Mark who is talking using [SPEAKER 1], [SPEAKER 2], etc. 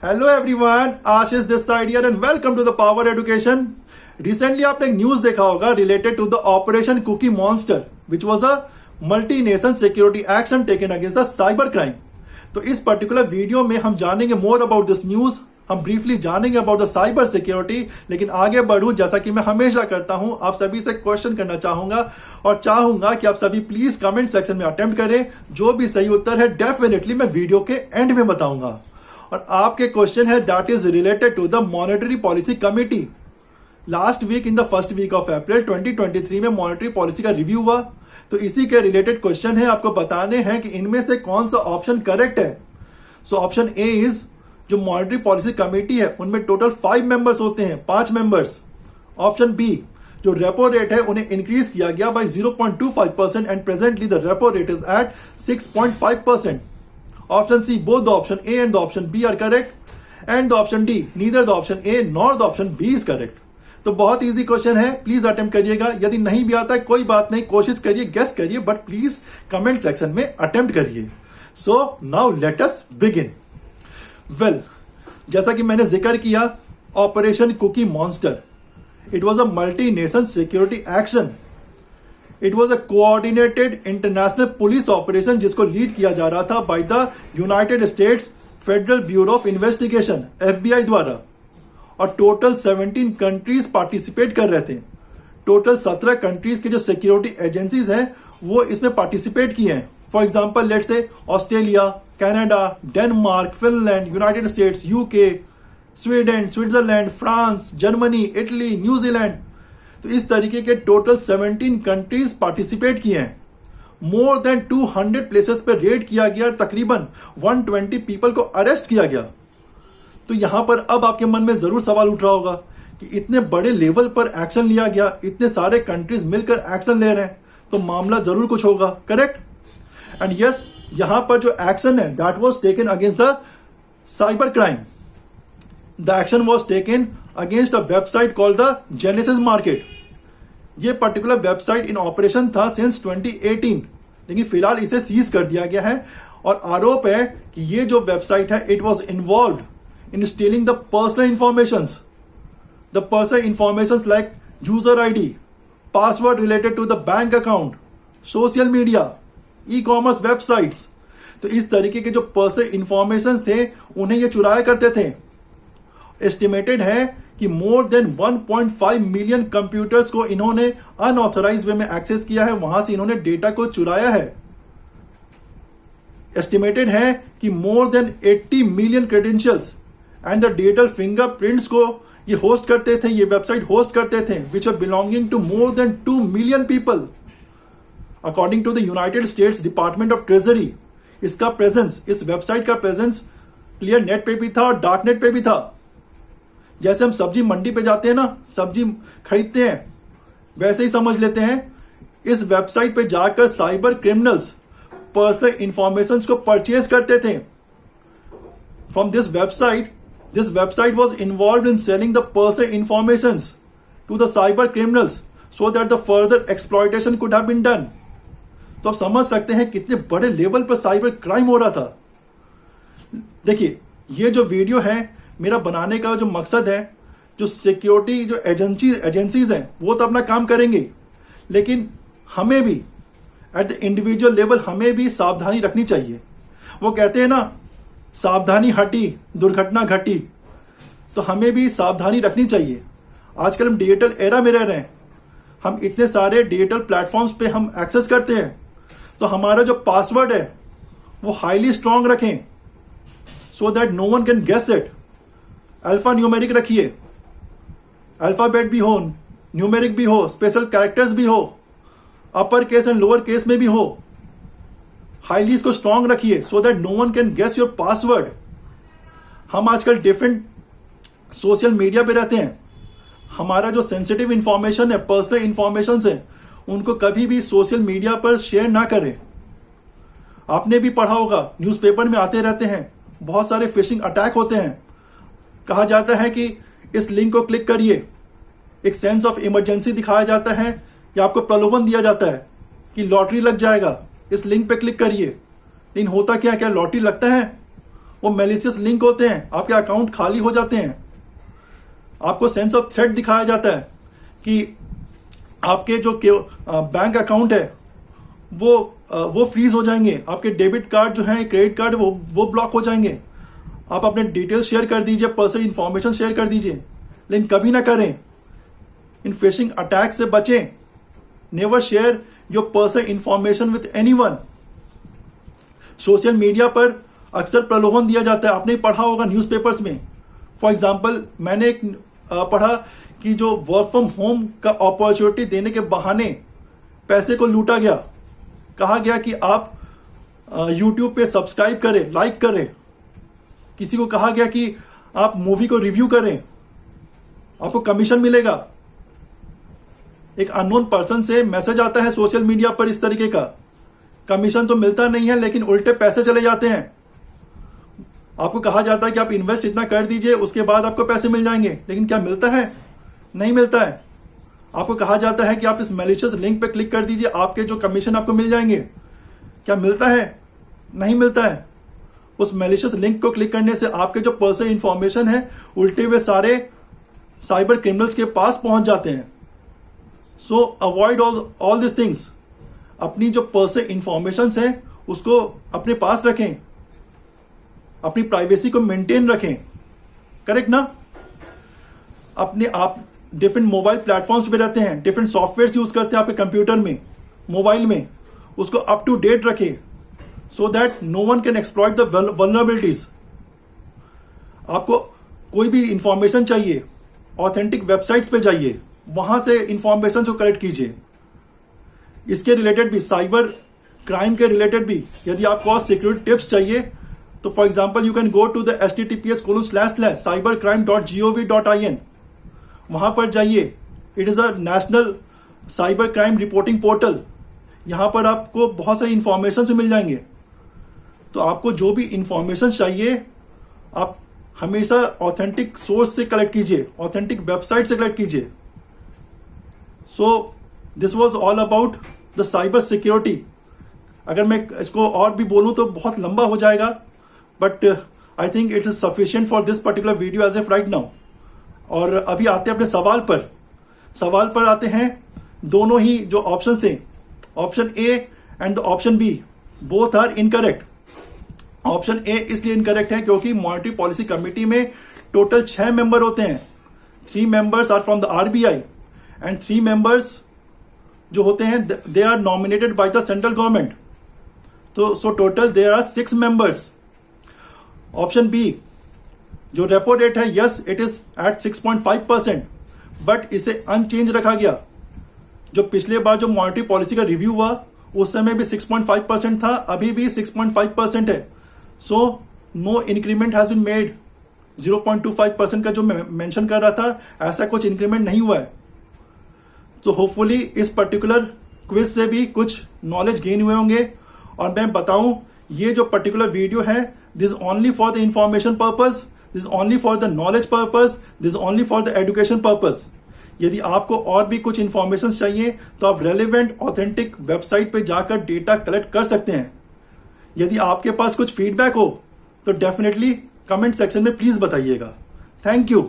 [SPEAKER 1] Hello everyone, Ashish this side here and welcome to the power education. Recently आपने एक news देखा होगा related to the operation cookie monster which was a multi nation security action taken against the cyber crime. तो इस particular video में हम जानेंगे more about this news. हम ब्रीफली जानेंगे अबाउट द साइबर सिक्योरिटी, लेकिन आगे बढ़ूं जैसा कि मैं हमेशा करता हूं, आप सभी से क्वेश्चन करना चाहूंगा और चाहूंगा कि आप सभी प्लीज कमेंट सेक्शन में अटेम्प्ट करें। जो भी सही उत्तर है डेफिनेटली मैं वीडियो के एंड में बताऊंगा। और आपके क्वेश्चन है that is related to the monetary policy committee. Last week in the first week of April 2023 में मॉनेटरी पॉलिसी का रिव्यू हुआ, तो इसी के रिलेटेड क्वेश्चन है। आपको बताने हैं कि इनमें से कौन सा ऑप्शन करेक्ट है। सो ऑप्शन ए इज, जो मॉनेटरी पॉलिसी कमेटी है उनमें टोटल 5 मेंबर्स होते हैं, 5 मेंबर्स। ऑप्शन बी, जो रेपो रेट है उन्हें इंक्रीज किया गया by 0.25% and presently the repo rate is at 6.5%. Option C, both the option A and the option B are correct, and the option D, neither the option A nor the option B is correct. तो बहुत easy question है, please attempt करिएगा। यदि नहीं भी आता है कोई बात नहीं, कोशिश करिए, गेस करिए, बट प्लीज कमेंट सेक्शन में अटेम्प्ट करिए। So now let us begin. Well, जैसा कि मैंने जिक्र किया, Operation cookie Monster, it was a multi nation security action. It was a coordinated international police operation जिसको लीड किया जा रहा था by the United States Federal Bureau of Investigation FBI द्वारा। और टोटल 17 कंट्रीज पार्टिसिपेट कर रहे थे। टोटल 17 कंट्रीज के जो सिक्योरिटी एजेंसीज हैं वो इसमें पार्टिसिपेट किए हैं। For example let's say Australia, Canada, Denmark, Finland, United states, UK, Sweden, Switzerland, France, Germany, Italy, New Zealand. तो इस तरीके के टोटल 17 कंट्रीज पार्टिसिपेट किए हैं। मोर देन 200 प्लेसेस पे रेड किया गया, तकरीबन 120 पीपल को अरेस्ट किया गया। तो यहां पर अब आपके मन में जरूर सवाल उठ रहा होगा कि इतने बड़े लेवल पर एक्शन लिया गया, इतने सारे कंट्रीज मिलकर एक्शन ले रहे हैं, तो मामला जरूर कुछ होगा, करेक्ट? एंड यस, यहां पर जो एक्शन है that was taken against the cyber crime. The action was taken against a website called the genesis market. ये पर्टिकुलर वेबसाइट इन ऑपरेशन था सिंस 2018, लेकिन फिलहाल इसे सीज कर दिया गया है। और आरोप है कि ये जो वेबसाइट है it was involved in stealing the personal informations, the personal informations like user ID, password related to the bank account, social media, e-commerce websites. तो इस तरीके के जो पर्सनल इंफॉर्मेशंस थे उन्हें ये चुराया करते थे। एस्टिमेटेड है कि मोर देन 1.5 मिलियन कंप्यूटर्स को इन्होंने अनऑथराइज वे में एक्सेस किया है, वहां से इन्होंने डेटा को चुराया है। एस्टिमेटेड है कि more than 80 million credentials and the digital fingerprints को ये होस्ट करते थे, ये वेबसाइट होस्ट करते थे, which are belonging to more than 2 million people. According to the United States Department of Treasury, इसका प्रेजेंस, इस वेबसाइट का प्रेजेंस क्लियर नेट पे भी था और डार्क नेट पे भी था। जैसे हम सब्जी मंडी पे जाते हैं ना, सब्जी खरीदते हैं, वैसे ही समझ लेते हैं इस वेबसाइट पे जाकर साइबर क्रिमिनल्स पर्सनल इंफॉर्मेशन को परचेज करते थे from this website. This website was involve in selling the personal information to the cyber criminals so that the further exploitation could have been done. तो आप समझ सकते हैं कितने बड़े लेवल पर साइबर क्राइम हो रहा था। देखिए, ये जो वीडियो है, मेरा बनाने का जो मकसद है, जो सिक्योरिटी जो एजेंसीज हैं वो तो अपना काम करेंगे, लेकिन हमें भी एट द इंडिविजुअल लेवल हमें भी सावधानी रखनी चाहिए। वो कहते हैं ना, सावधानी हटी दुर्घटना घटी, तो हमें भी सावधानी रखनी चाहिए। आजकल हम डिजिटल एरा में रह रहे हैं, हम इतने सारे डिजिटल प्लेटफॉर्म्स पे हम एक्सेस करते हैं, तो हमारा जो पासवर्ड है वो हाईली स्ट्रांग रखें so that no one can guess it. Alpha numeric रखिए, अल्फाबेट भी हो, न्यूमेरिक भी हो, स्पेशल कैरेक्टर्स भी हो, upper case and lower case में भी हो। हाईली इसको स्ट्रांग रखिए so that no one can guess your password. हम आजकल डिफरेंट सोशल मीडिया पे रहते हैं, हमारा जो सेंसिटिव इंफॉर्मेशन है, पर्सनल इंफॉर्मेशन है, उनको कभी भी सोशल मीडिया पर शेयर ना करें। आपने भी पढ़ा होगा, न्यूज़पेपर में आते रहते हैं, बहुत सारे फिशिंग अटैक होते हैं। कहा जाता है कि इस लिंक को क्लिक करिए, एक सेंस ऑफ इमरजेंसी दिखाया जाता है या आपको प्रलोभन दिया जाता है कि लॉटरी लग जाएगा, इस लिंक पे क्लिक करिए। लेकिन होता क्या लॉटरी लगता है? वो मैलिशियस लिंक होते हैं, आपके अकाउंट खाली हो जाते हैं, आपको सेंस ऑफ थ्रेट दिखाया जाता है कि आपके जो बैंक अकाउंट है वो फ्रीज हो जाएंगे, आपके डेबिट कार्ड जो है, क्रेडिट कार्ड वो ब्लॉक हो जाएंगे। आप अपने डिटेल्स शेयर कर दीजिए, पर्सनल इंफॉर्मेशन शेयर कर दीजिए, लेकिन कभी ना करें। इन फिशिंग अटैक से बचें। Never share your personal information with anyone. Social media पर अक्सर प्रलोभन दिया जाता है, आपने ही पढ़ा होगा न्यूज़पेपर्स में। फॉर एग्जाम्पल, मैंने एक पढ़ा कि जो वर्क फ्रॉम होम का अपॉर्चुनिटी देने के बहाने पैसे को लूटा गया। कहा गया कि आप यूट्यूब पे सब्सक्राइब करें, लाइक करें। किसी को कहा गया कि आप मूवी को रिव्यू करें, आपको कमीशन मिलेगा। एक अननोन पर्सन से मैसेज आता है सोशल मीडिया पर इस तरीके का, कमीशन तो मिलता नहीं है लेकिन उल्टे पैसे चले जाते हैं। आपको कहा जाता है कि आप इन्वेस्ट इतना कर दीजिए, उसके बाद आपको पैसे मिल जाएंगे, लेकिन क्या मिलता है? नहीं मिलता है। आपको कहा जाता है कि आप इस मैलिशियस लिंक पे क्लिक कर दीजिए, आपके जो कमीशन आपको मिल जाएंगे। क्या मिलता है? नहीं मिलता है। उस मैलिशियस लिंक को क्लिक करने से आपके जो पर्सनल इंफॉर्मेशन है उल्टे हुए सारे साइबर क्रिमिनल्स के पास पहुंच जाते हैं। सो अवॉइड ऑल दिस थिंग्स। अपनी जो पर्सनल इंफॉर्मेशन है उसको अपने पास रखें, अपनी प्राइवेसी को मेंटेन रखें। करेक्ट ना? अपने आप डिफरेंट मोबाइल प्लेटफॉर्म्स पे रहते हैं, डिफरेंट सॉफ्टवेयर यूज करते हैं आपके कंप्यूटर में, मोबाइल में, उसको अप टू डेट रखें so that no one can exploit the vulnerabilities. आपको कोई भी इंफॉर्मेशन चाहिए, ऑथेंटिक वेबसाइट्स पे जाइए, वहां से इंफॉर्मेशन को कलेक्ट कीजिए। इसके रिलेटेड भी, साइबर क्राइम के रिलेटेड भी यदि आपको सिक्योरिटी टिप्स चाहिए तो for example you can go to the https://cybercrime.gov.in। वहां पर जाइए। It is a national cyber crime reporting portal. यहां पर आपको बहुत सारी इंफॉर्मेशन भी मिल जाएंगे। तो आपको जो भी इंफॉर्मेशन चाहिए आप हमेशा ऑथेंटिक सोर्स से कलेक्ट कीजिए, ऑथेंटिक वेबसाइट से कलेक्ट कीजिए। So this was all about the cyber security. अगर मैं इसको और भी बोलूं तो बहुत लंबा हो जाएगा, but I think it is sufficient for this particular video as of right now. और अभी आते हैं अपने सवाल पर आते हैं। दोनों ही जो ऑप्शंस थे, option A and the option B, both are incorrect. Option A इसलिए इनकरेक्ट है क्योंकि मॉनेटरी पॉलिसी कमेटी में टोटल 6 मेंबर होते हैं। 3 members are from the RBI and 3 members जो होते हैं they are nominated by the central government. तो so total there are 6 members. Option B, जो रेपो रेट है, yes it is at 6.5%, but इसे अनचेंज रखा गया। जो पिछले बार जो मॉनेटरी पॉलिसी का रिव्यू हुआ उस समय भी 6.5% था, अभी भी 6.5% है। So no increment has been made. 0.25% का जो मेंशन कर रहा था, ऐसा कुछ इंक्रीमेंट नहीं हुआ है। तो होपफुली इस पर्टिकुलर क्विज से भी कुछ नॉलेज गेन हुए होंगे। और मैं बताऊं, ये जो पर्टिकुलर वीडियो है, this only for the information purpose, this only for the knowledge purpose, this only for the education purpose. यदि आपको और भी कुछ इंफॉर्मेशन चाहिए तो आप रेलिवेंट ऑथेंटिक वेबसाइट पे जाकर डेटा कलेक्ट कर सकते हैं। यदि आपके पास कुछ फीडबैक हो तो डेफिनेटली कमेंट सेक्शन में प्लीज बताइएगा। Thank you.